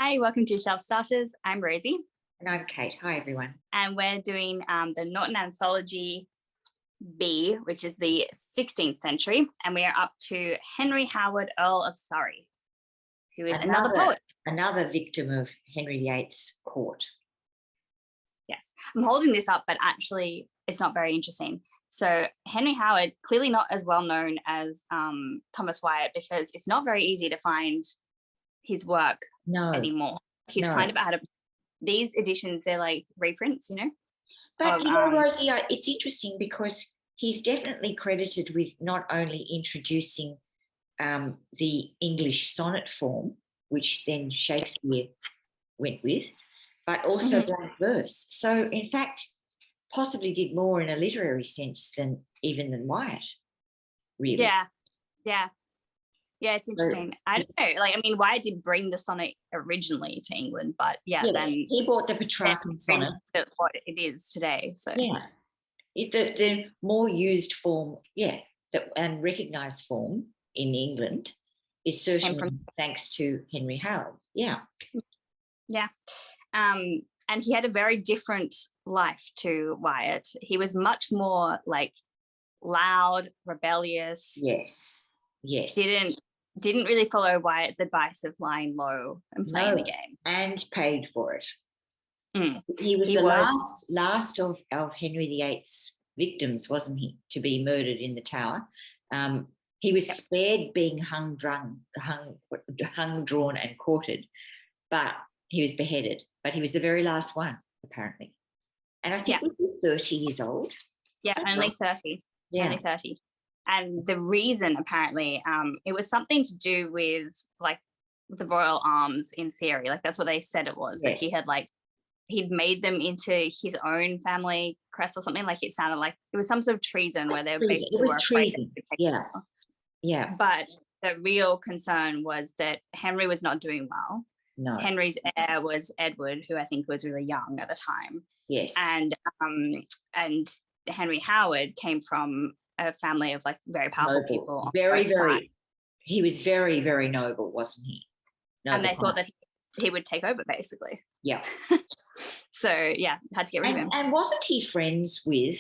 Hi, welcome to Shelf Starters. I'm Rosie. And I'm Kate. Hi, everyone. And we're doing the Norton Anthology B, which is the 16th century. And we are up to Henry Howard, Earl of Surrey, who is another poet. Another victim of Henry VIII's court. Yes, I'm holding this up, but actually it's not very interesting. So Henry Howard, clearly not as well known as Thomas Wyatt, because it's not very easy to find his work anymore. He's kind of out of these editions. They're like reprints, you know. But Rosie, it's interesting because he's definitely credited with not only introducing the English sonnet form, which then Shakespeare went with, but also blank verse. So in fact, possibly did more in a literary sense than Wyatt, really. Yeah, it's interesting. I don't know. Like, I mean, Wyatt did bring the sonnet originally to England, but then he brought the Petrarchan sonnet. What it is today. So the more used form, and recognised form in England is certainly thanks to Henry Howard. Yeah. And he had a very different life to Wyatt. He was much more like loud, rebellious. Yes. Didn't really follow Wyatt's advice of lying low and playing the game. And paid for it. He was the last of Henry VIII's victims, wasn't he, to be murdered in the Tower. He was spared being hung, drawn and quartered, but he was beheaded. But he was the very last one, apparently. And I think he was 30 years old. Yeah, only 30. Yeah. Only 30. And the reason, apparently, it was something to do with like the royal arms in theory. Like that's what they said it was. That he had he'd made them into his own family crest or something. Like it sounded like it was some sort of treason where they basically were treason. Yeah. But the real concern was that Henry was not doing well. No. Henry's heir was Edward, who I think was really young at the time. Yes. And Henry Howard came from a family of like very powerful people. He was very, very noble, wasn't he? And they thought that he would take over, basically. Yeah. So had to get rid of him. And wasn't he friends with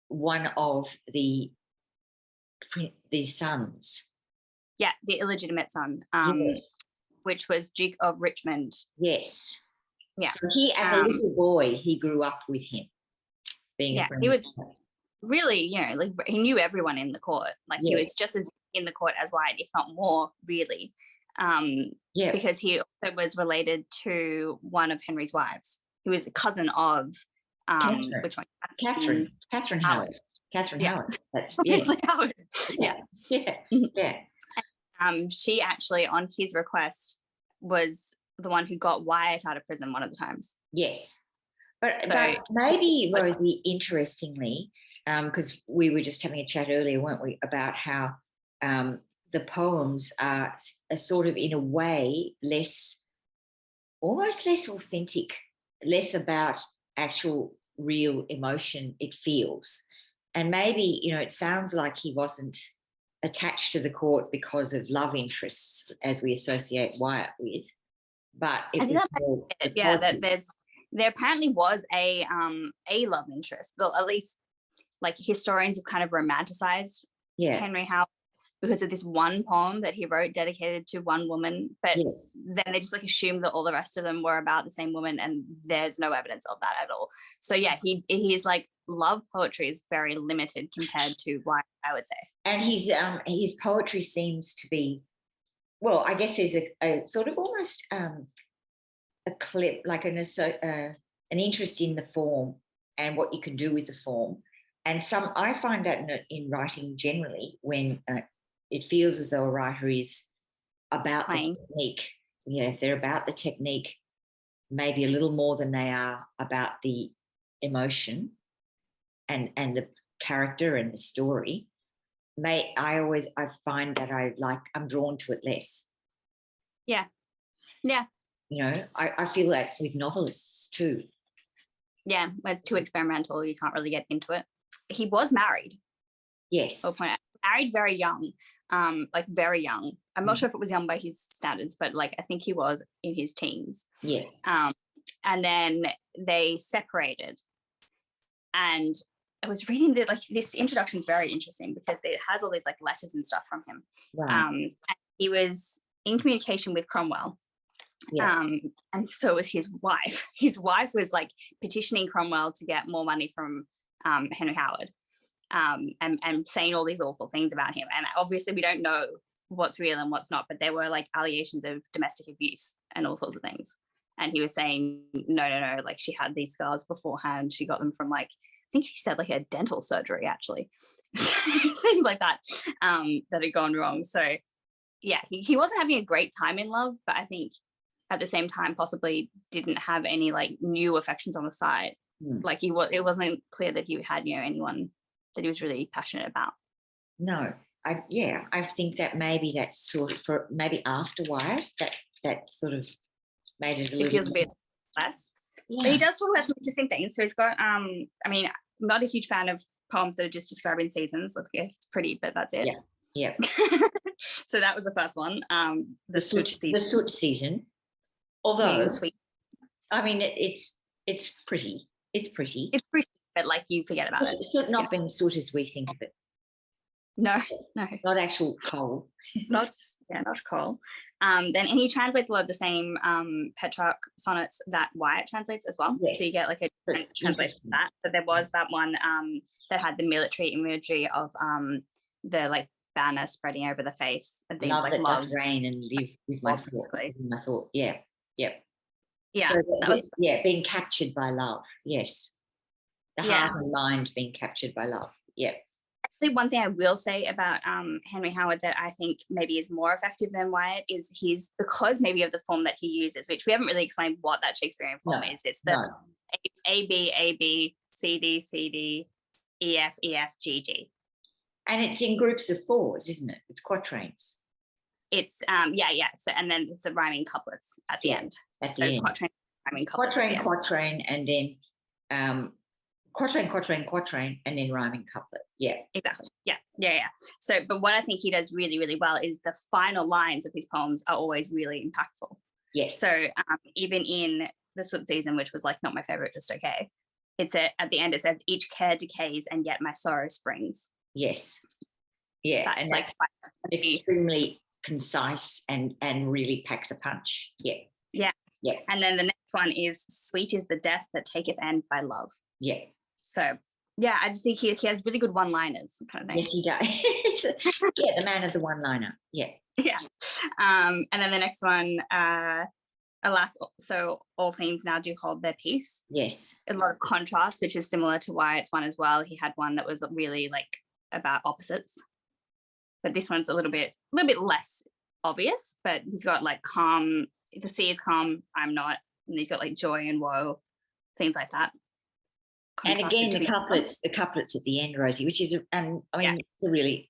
one of the sons? Yeah, the illegitimate son, which was Duke of Richmond. Yes. Yeah. So he, as a little boy, he grew up with him. Being a friend. He was really, like he knew everyone in the court. Like he was just as in the court as Wyatt, if not more, really. Because he also was related to one of Henry's wives. He was a cousin of which one? Catherine Howard. Catherine Howard. That's Howard. Yeah. She actually, on his request, was the one who got Wyatt out of prison one of the times. Yes. But maybe, Rosie, interestingly, because we were just having a chat earlier, weren't we, about how the poems are sort of, in a way, almost less authentic, less about actual real emotion it feels. And maybe, it sounds like he wasn't attached to the court because of love interests, as we associate Wyatt with. But there apparently was a love interest. Well, at least like historians have kind of romanticized Henry Howard because of this one poem that he wrote dedicated to one woman. But then they just like assumed that all the rest of them were about the same woman, and there's no evidence of that at all. So he's like love poetry is very limited compared to Wyatt, I would say. And his poetry seems to be, well, I guess there's a sort of almost a clip, like an interest in the form and what you can do with the form. And I find that in writing generally, when it feels as though a writer is about the technique. If they're about the technique, maybe a little more than they are about the emotion and the character and the story. I find that I'm drawn to it less. Yeah. I feel that with novelists too. Yeah, it's too experimental. You can't really get into it. He was married. Yes. married very young, like very young. I'm not sure if it was young by his standards, but like I think he was in his teens. Yes. And then they separated. And I was reading that, like, this introduction is very interesting because it has all these like letters and stuff from him. Right. And he was in communication with Cromwell. Yeah. And so was his wife. His wife was like petitioning Cromwell to get more money from Henry Howard, and saying all these awful things about him. And obviously we don't know what's real and what's not, but there were like allegations of domestic abuse and all sorts of things. And he was saying, no, like she had these scars beforehand. She got them from like, I think she said like a dental surgery actually, things like that, that had gone wrong. So yeah, he wasn't having a great time in love, but I think at the same time possibly didn't have any like new affections on the side. Like it wasn't clear that he had, anyone that he was really passionate about. No, I think that maybe that's sort of maybe after Wyatt, that sort of made it a little. It feels a bit less. Yeah. But he does talk about some interesting things. So he's got, I mean, I'm not a huge fan of poems that are just describing seasons. Like, yeah, it's pretty, but that's it. Yeah. So that was the first one. The soote season. The soote season. Although, sweet. I mean, it's pretty. It's pretty. It's pretty, but like you forget about it. It's not being soot as we think of it. No. Not actual coal. not coal. Then he translates a lot of the same Petrarch sonnets that Wyatt translates as well. Yes. So you get like a different translation of that. But there was that one that had the military imagery of the like banner spreading over the face and things love like that love, doth reign and live with my thought. Yeah. Yeah. So being captured by love. Yes. The heart and mind being captured by love. Yeah. Actually, one thing I will say about Henry Howard that I think maybe is more effective than Wyatt is because maybe of the form that he uses, which we haven't really explained what that Shakespearean form is. It's the A B C D E F G G. And it's in groups of fours, isn't it? It's quatrains. It's So and then it's the rhyming couplets at the end. Quatrain, rhyming couplets. Quatrain, and then quatrain, and then rhyming couplet. Yeah, exactly. Yeah. So, but what I think he does really, really well is the final lines of his poems are always really impactful. Yes. So even in the soote season, which was like not my favorite, just okay. It's at the end. It says, "Each care decays, and yet my sorrow springs." Yes. Yeah, and that's extremely concise and really packs a punch. Yeah. And then the next one is, "Sweet is the death that taketh end by love." Yeah. So yeah, I just think he has really good one-liners kind of thing. Yes, he does. Yeah, the man of the one-liner. Yeah. And then the next one, alas, so all things now do hold their peace. Yes. A lot of contrast, which is similar to Wyatt's one as well. He had one that was really like about opposites, but this one's a little bit less obvious. But he's got like calm. The sea is calm, I'm not, and he's got like joy and woe, things like that. And again, the couplets at the end, Rosie, which is, it's a really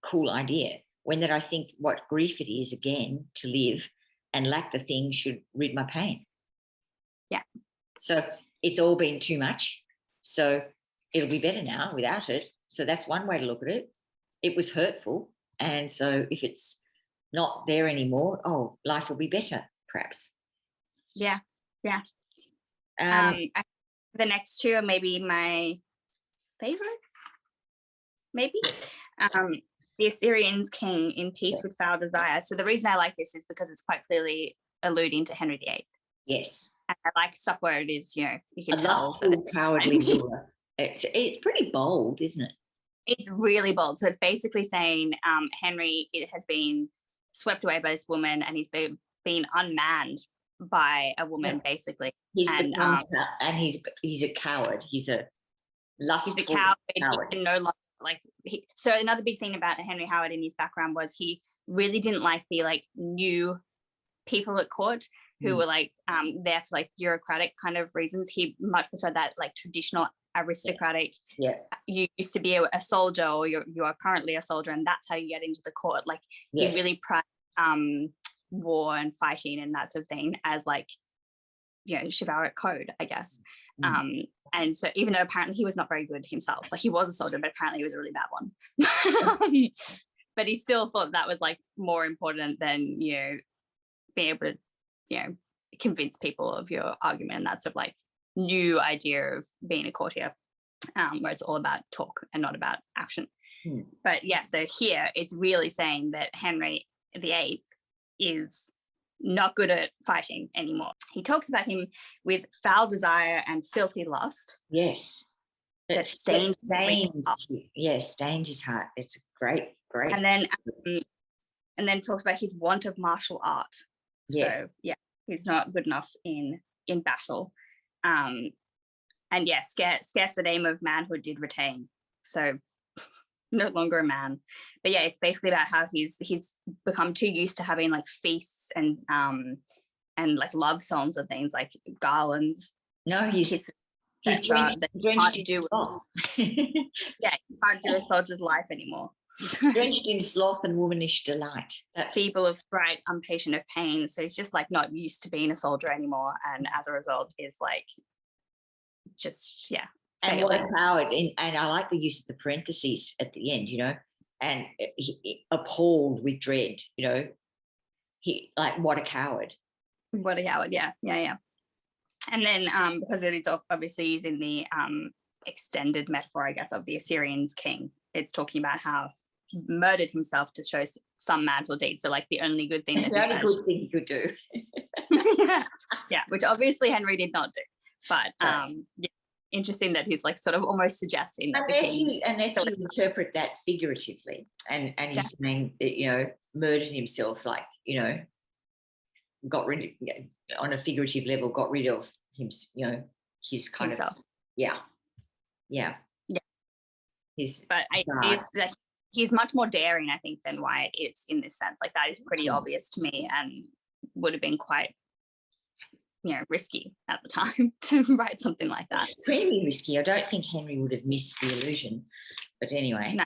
cool idea. When that I think what grief it is, again, to live and lack the thing should rid my pain. Yeah. So it's all been too much. So it'll be better now without it. So that's one way to look at it. It was hurtful. And so if it's not there anymore, life will be better, perhaps. Yeah. The next two are maybe my favorites, maybe. The Assyrian's king in peace with foul desire. So the reason I like this is because it's quite clearly alluding to Henry VIII. Yes. And I like stuff where it is, you can tell. Cowardly ruler. It's pretty bold, isn't it? It's really bold. So it's basically saying Henry has been swept away by this woman, and he's been unmanned by a woman, basically. He's a coward. He's a lustful He's a coward. coward. He can no longer, so another big thing about Henry Howard in his background was he really didn't like the new people at court who were there for bureaucratic kind of reasons. He much preferred that traditional aristocratic. You used to be a soldier, or you are currently a soldier, and that's how you get into the court. He really prized war and fighting and that sort of thing as chivalric code, I guess. And so even though apparently he was not very good himself, like he was a soldier, but apparently he was a really bad one. But he still thought that was like more important than, being able to, convince people of your argument, and that sort of like new idea of being a courtier, where it's all about talk and not about action. But yeah, so here it's really saying that Henry VIII is not good at fighting anymore. He talks about him with foul desire and filthy lust. Yes. That stained his heart. It's great. And then talks about his want of martial art. Yes. So yeah, he's not good enough in battle. And yeah, scarce the name of manhood did retain. So no longer a man. But yeah, it's basically about how he's become too used to having like feasts and like love songs and things like garlands. No, he's drenched in sloth. Yeah, he can't do a soldier's life anymore. Drenched in sloth and womanish delight. That's feeble of sprite, impatient of pain. So he's just like not used to being a soldier anymore, and as a result is like just and what a coward. And I like the use of the parentheses at the end, and he appalled with dread, he like what a coward. What a coward, yeah. And then because it is obviously using the extended metaphor, I guess, of the Assyrians king, it's talking about how he murdered himself to show some manful deeds. So like the only good thing the only good thing he could do. yeah, which obviously Henry did not do. But interesting that he's like sort of almost suggesting that unless you interpret that figuratively, and he's saying that murdered himself, like got rid of, on a figurative level, got rid of him, his kind himself. of yeah. He's much more daring, I think, than Wyatt is in this sense. Like that is pretty obvious to me, and would have been quite risky at the time to write something like that. Extremely risky. I don't think Henry would have missed the illusion, but anyway. No.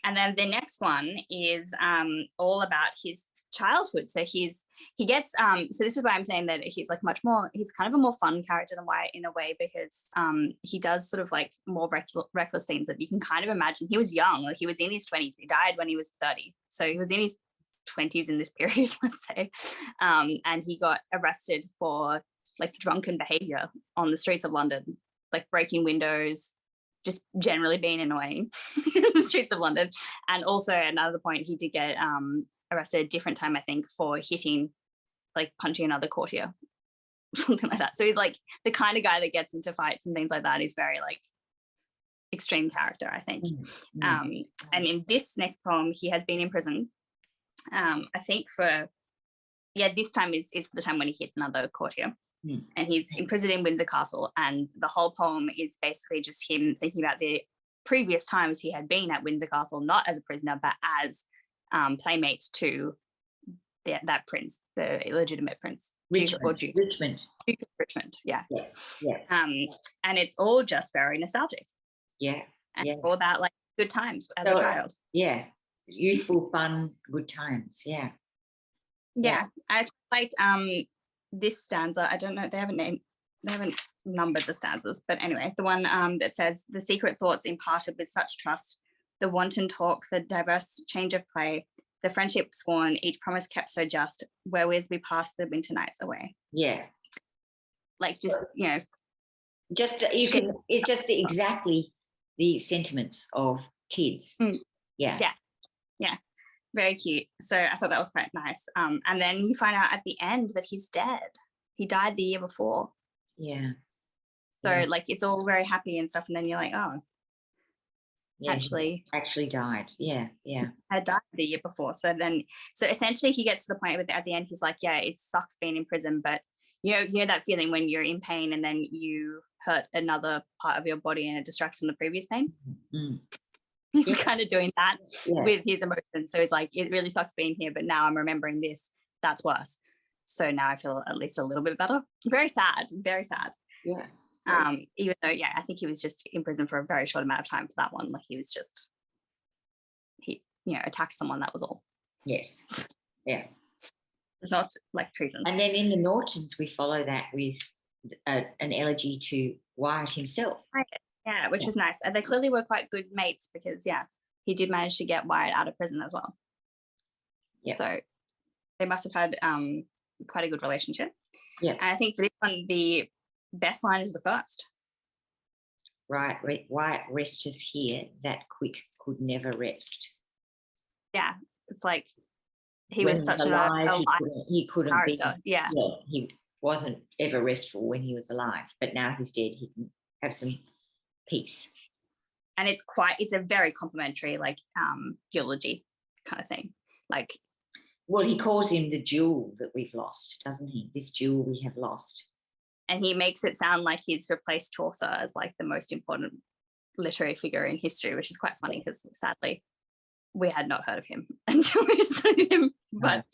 And then the next one is all about his childhood. So he gets so this is why I'm saying that he's like he's kind of a more fun character than Wyatt in a way, because he does sort of like more reckless things that you can kind of imagine. He was young, like he was in his 20s. He died when he was 30, so he was in his 20s in this period, let's say, and he got arrested for like drunken behavior on the streets of London, like breaking windows, just generally being annoying in the streets of London. And also another point, he did get arrested a different time, I think, for punching another courtier, something like that. So he's like the kind of guy that gets into fights and things like that. He's very like extreme character, I think. And in this next poem, he has been imprisoned. I think this time is for the time when he hit another courtier, and he's imprisoned in Windsor Castle, and the whole poem is basically just him thinking about the previous times he had been at Windsor Castle, not as a prisoner but as playmate to that prince, the illegitimate prince, Richmond. Duke of Richmond, yeah. And it's all just very nostalgic, and all about like good times as a child. Youthful fun, good times. Yeah. I liked this stanza. I don't know, they haven't numbered the stanzas, but anyway, the one that says, the secret thoughts imparted with such trust, the wanton talk, the diverse change of play, the friendship sworn, each promise kept so just, wherewith we pass the winter nights away. Like just it's just exactly the sentiments of kids. Yeah, very cute. So I thought that was quite nice. And then you find out at the end that he's dead. He died the year before. So like it's all very happy and stuff, and then you're like, oh, actually died. Had died the year before. So essentially he gets to the point at the end, he's like, yeah, it sucks being in prison, but you know that feeling when you're in pain and then you hurt another part of your body and it distracts from the previous pain. He's kind of doing that with his emotions. So he's like, it really sucks being here, but now I'm remembering this. That's worse. So now I feel at least a little bit better. Very sad. Even though, I think he was just in prison for a very short amount of time for that one. Like he attacked someone, that was all. Yes. Yeah. It's not like treason. And then in the Nortons, we follow that with an elegy to Wyatt himself. Yeah, which was nice. And they clearly were quite good mates because, he did manage to get Wyatt out of prison as well. Yep. So they must have had quite a good relationship. Yeah. And I think for this one, the best line is the first. Right. Wyatt resteth here, that quick could never rest. Yeah. It's like he was such alive, he couldn't character. be. Yeah. He wasn't ever restful when he was alive, but now he's dead. He can have some peace. And it's a very complimentary, like eulogy kind of thing. Like, well, he calls him the jewel that we've lost, doesn't he? This jewel we have lost. And he makes it sound like he's replaced Chaucer as like the most important literary figure in history, which is quite funny because sadly we had not heard of him until we studied him. But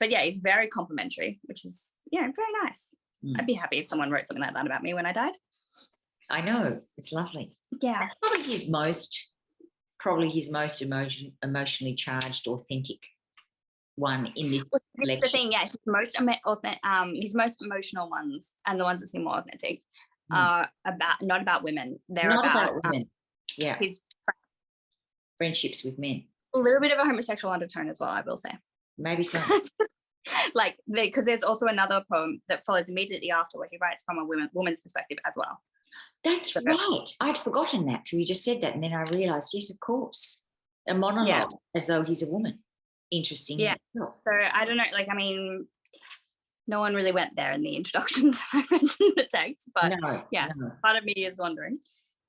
he's very complimentary, which is very nice. I'd be happy if someone wrote something like that about me when I died. I know, it's lovely. Yeah, that's probably his most emotionally charged, authentic one in this collection. The thing, his most emotional ones and the ones that seem more authentic are not about women. They're not about women. His friendships with men. A little bit of a homosexual undertone as well, I will say. Maybe so. Like, because there's also another poem that follows immediately after where he writes from a woman's perspective as well. That's right. I'd forgotten that till you just said that, and then I realised, yes, of course, a monologue as though he's a woman. Interesting. Yeah. So I don't know. Like, I mean, no one really went there in the introductions that I read in the text, but part of me is wondering.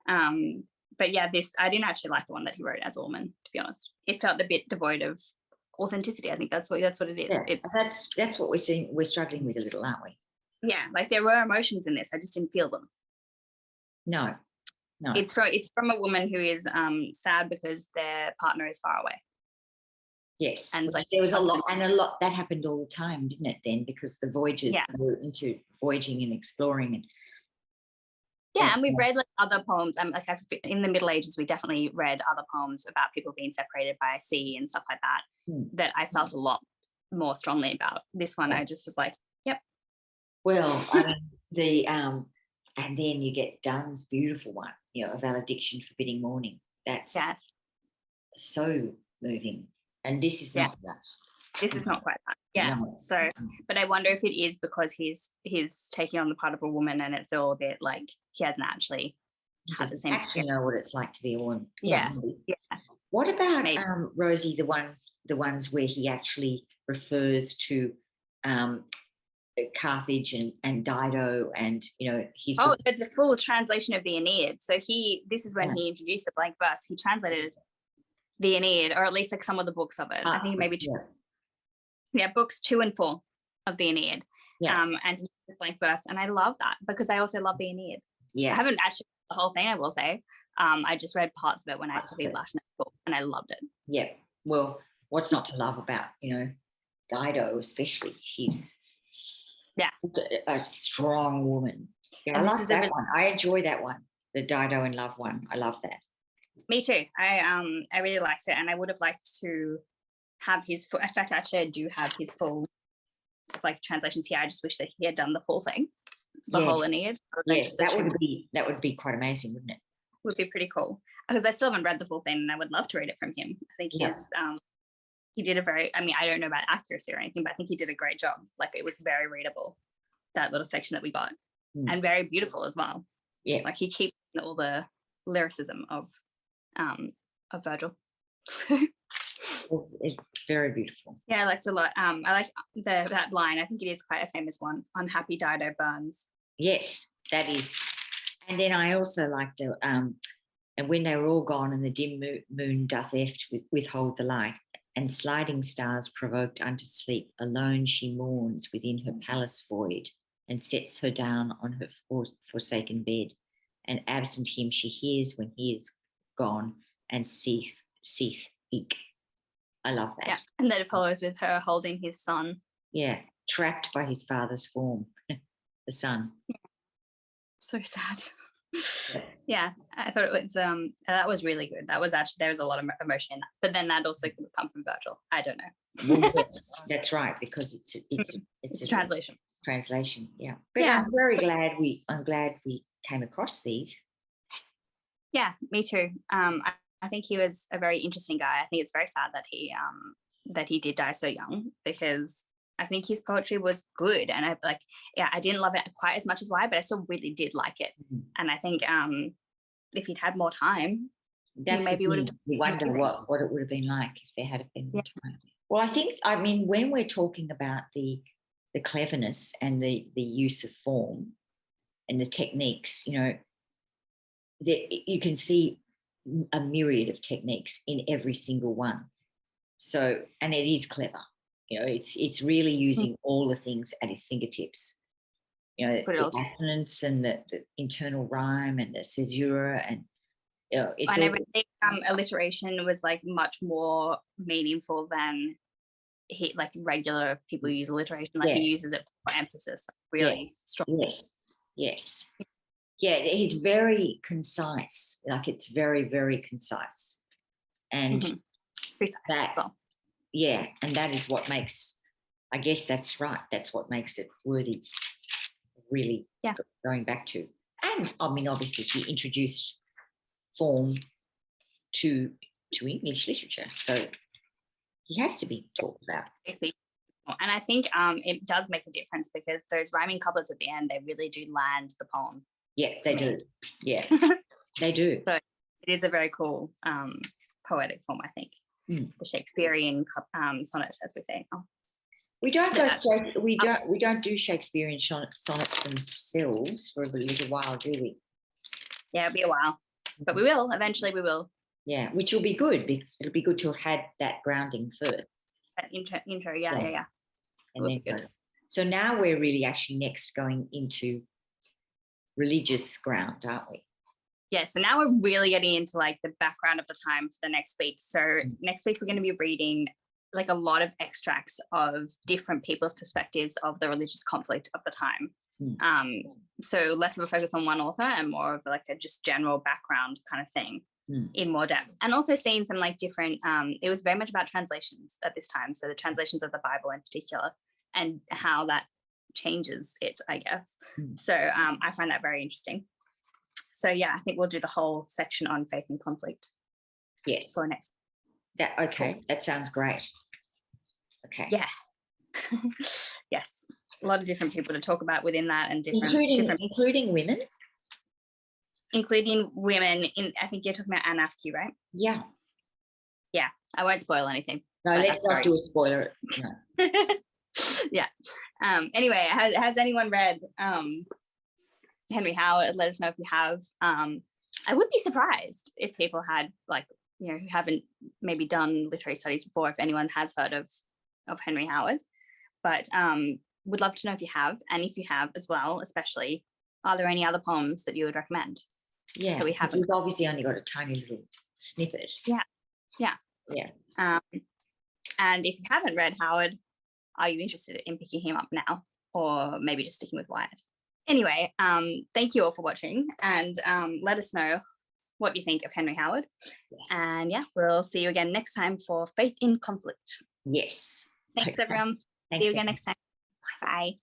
But I didn't actually like the one that he wrote as a woman, to be honest. It felt a bit devoid of authenticity. I think that's what it is. Yeah, that's what we're struggling with a little, aren't we? Yeah, like there were emotions in this. I just didn't feel them. No. It's from a woman who is sad because their partner is far away. Yes, and like there was a lot that happened all the time, didn't it? Then because the voyagers were into voyaging and exploring and. Yeah, and we've read like other poems. In the Middle Ages, we definitely read other poems about people being separated by a sea and stuff like that. That I felt a lot more strongly about. This one, I just was like, yep. Well, I mean, and then you get Donne's beautiful one, a valediction forbidding mourning. That's so moving. And this is not that. This is not quite that. Yeah. No. So, but I wonder if it is because he's taking on the part of a woman, and it's all a bit like he hasn't actually had the same experience. Know what it's like to be a woman. Yeah. What about Rosie? The ones where he actually refers to Carthage and Dido, and he's it's the full translation of the Aeneid. So this is when he introduced the blank verse. He translated the Aeneid, or at least like some of the books of it. I think maybe two. Yeah, books 2 and 4 of the Aeneid. Yeah. And he used blank verse, and I love that because I also love the Aeneid. Yeah. I haven't actually read the whole thing, I will say. I just read parts of it when I studied Latin at school, and I loved it. Yeah. Well, what's not to love about, Dido especially? She's a strong woman. I like that one. I enjoy that one, the Dido in Love one. I love that. Me too. I really liked it, and I would have liked to have his full. In fact, actually, I do have his full translations here. I just wish that he had done the full thing, the whole Aeneid. Yes, that would be quite amazing, wouldn't it? Would be pretty cool, because I still haven't read the full thing, and I would love to read it from him. I think he did a very. I mean, I don't know about accuracy or anything, but I think he did a great job. Like, it was very readable, that little section that we got, and very beautiful as well. Yeah, like he keeps all the lyricism of Virgil. It's very beautiful. Yeah, I liked it a lot. I like that line. I think it is quite a famous one. Unhappy Dido burns. Yes, that is. And then I also liked it. And when they were all gone, and the dim moon doth eft withhold the light, and sliding stars provoked unto sleep, alone she mourns within her palace void, and sets her down on her forsaken bed, and absent him she hears when he is gone, and seeth eke. I love that. Yeah, and then it follows with her holding his son. Yeah, trapped by his father's form, the son. Yeah. So sad. Yeah, I thought it was that was really good. That was actually, there was a lot of emotion in that, but then that also could come from Virgil. I don't know. Well, yes, that's right, because it's a translation. Yeah, but yeah, I'm glad we came across these. Yeah, me too. I think he was a very interesting guy. I think it's very sad that he did die so young, because I think his poetry was good, and I didn't love it quite as much as Wyatt, but I still really did like it. Mm-hmm. And I think if he'd had more time, he maybe would have. You wonder what it would have been like if there had been more time. Well, I mean, when we're talking about the cleverness and the use of form and the techniques, you can see a myriad of techniques in every single one. So, and it is clever. It's really using all the things at its fingertips. The assonance and the internal rhyme and the caesura, and it's. And I think alliteration was like much more meaningful than regular people use alliteration. He uses it for emphasis, really strong. Yes. Yeah, he's very concise. It's very, very concise, and precise. And that is what makes. I guess that's right. That's what makes it worthy. Really, going back to, and I mean, obviously, he introduced form to English literature, so he has to be talked about. And I think it does make a difference, because those rhyming couplets at the end, they really do land the poem. Yeah, they do. Yeah, they do. So it is a very cool poetic form, I think. The Shakespearean sonnet, as we say. We don't go straight. We don't do Shakespearean sonnets themselves for a little while, do we? Yeah, it'll be a while, but we will eventually. We will. Yeah, which will be good. It'll be good to have had that grounding first. That intro. Yeah. And then good. So now we're really actually next going into religious ground, aren't we? Yeah. So now we're really getting into the background of the time for the next week. So next week we're going to be reading a lot of extracts of different people's perspectives of the religious conflict of the time. So less of a focus on one author and more of a just general background kind of thing in more depth. And also seeing some different, it was very much about translations at this time. So the translations of the Bible in particular, and how that changes it, I guess. So I find that very interesting. So yeah, I think we'll do the whole section on faith and conflict. Yes. For next. Okay, cool. That sounds great. Okay. Yeah. Yes. A lot of different people to talk about within that, and including women. Including women in, I think you're talking about Anne Askew, right? Yeah. Yeah. I won't spoil anything. No, let's not do a spoiler. No. Yeah. Anyway, has anyone read Henry Howard? Let us know if you have. I would be surprised if people had who haven't maybe done literary studies before, if anyone has heard of Henry Howard, but would love to know if you have, and if you have as well, especially, are there any other poems that you would recommend? Yeah, we've obviously only got a tiny little snippet. Yeah. And if you haven't read Howard, are you interested in picking him up now, or maybe just sticking with Wyatt? Anyway, thank you all for watching, and let us know what you think of Henry Howard. Yes. And we'll see you again next time for Faith in Conflict. Yes. Thanks, everyone. See you again next time. Bye.